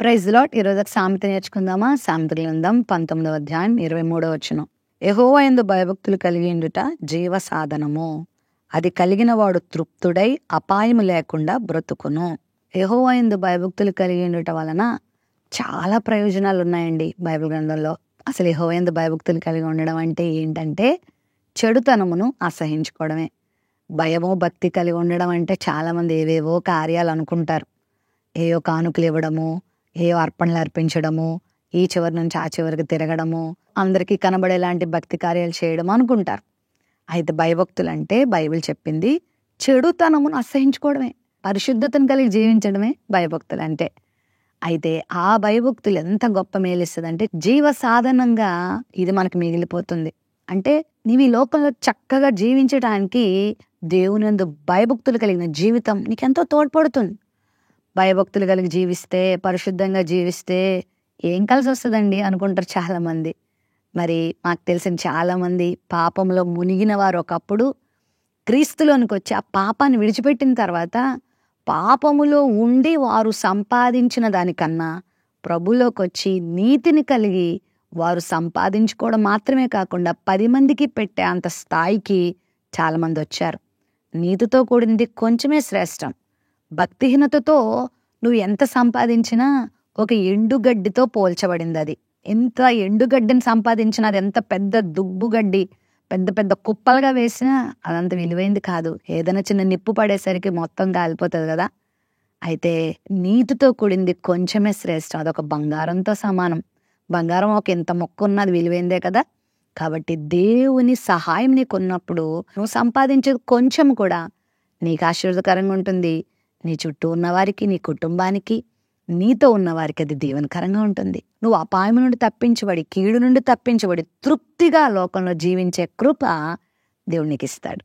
Praise lord. ఈరోజు సామెత నేర్చుకుందామా? సామెతల గ్రంథం 19వ అధ్యాయం 23వ వచనం. యెహోవా యందు భయభక్తులు కలిగి ఉండుట జీవ సాధనము, అది కలిగిన వాడు తృప్తుడై అపాయము లేకుండా బ్రతుకును. యెహోవా యందు భయభక్తులు కలిగి ఉండుట వలన చాలా ప్రయోజనాలు ఉన్నాయండి బైబిల్ గ్రంథంలో. అసలు యెహోవా యందు భయభక్తులు కలిగి ఉండడం అంటే ఏంటంటే చెడుతనమును అసహించుకోవడమే. భయము భక్తి కలిగి ఉండడం అంటే చాలామంది ఏవేవో కార్యాలు అనుకుంటారు. ఏవో కానుకలు ఇవ్వడము, ఏవో అర్పణలు అర్పించడము, ఈ చివరి నుంచి ఆ చివరికి తిరగడము, అందరికీ కనబడేలాంటి భక్తి కార్యాలు చేయడం అనుకుంటారు. అయితే భయభక్తులు అంటే బైబిల్ చెప్పింది చెడుతనమును అసహించుకోవడమే, పరిశుద్ధతను కలిగి జీవించడమే భయభక్తులు అంటే. అయితే ఆ భయభక్తులు ఎంత గొప్ప మేలిస్తుందంటే జీవ సాధనంగా ఇది మనకు మిగిలిపోతుంది. అంటే నీవు ఈ లోకంలో చక్కగా జీవించడానికి దేవునందు భయభక్తులు కలిగిన జీవితం నీకెంతో తోడ్పడుతుంది. భయభక్తులు కలిగి జీవిస్తే, పరిశుద్ధంగా జీవిస్తే ఏం కలిసి వస్తుందండి అనుకుంటారు చాలామంది. మరి మాకు తెలిసిన చాలామంది పాపంలో మునిగిన వారు ఒకప్పుడు క్రీస్తులోనికి వచ్చి ఆ పాపాన్ని విడిచిపెట్టిన తర్వాత పాపములో ఉండి వారు సంపాదించిన దానికన్నా ప్రభులోకి వచ్చి నీతిని కలిగి వారు సంపాదించుకోవడం మాత్రమే కాకుండా 10 మందికి పెట్టే అంత స్థాయికి చాలామంది వచ్చారు. నీతితో కూడింది కొంచెమే శ్రేష్టం. భక్తిహీనతతో నువ్వు ఎంత సంపాదించినా ఒక ఎండుగడ్డితో పోల్చబడింది. అది ఎంత ఎండుగడ్డిని సంపాదించినా, అది ఎంత పెద్ద దుబ్బుగడ్డి పెద్ద పెద్ద కుప్పలుగా వేసినా అదంత విలువైంది కాదు. ఏదైనా చిన్న నిప్పు పడేసరికి మొత్తం కాలిపోతుంది కదా. అయితే నీతితో కూడింది కొంచెమే శ్రేష్టం. అదొక బంగారంతో సమానం. బంగారం ఒక ఎంత మొక్క ఉన్నది విలువైందే కదా. కాబట్టి దేవుని సహాయం నీకు ఉన్నప్పుడు నువ్వు సంపాదించేది కొంచెం కూడా నీకు ఆశీర్వాదకరంగా ఉంటుంది. నీ చుట్టూ ఉన్నవారికి, నీ కుటుంబానికి, నీతో ఉన్నవారికి అది దీవెనకరంగా ఉంటుంది. నువ్వు అపాయం నుండి తప్పించబడి, కీడు నుండి తప్పించబడి తృప్తిగా లోకంలో జీవించే కృప దేవుడు నీకు ఇస్తాడు.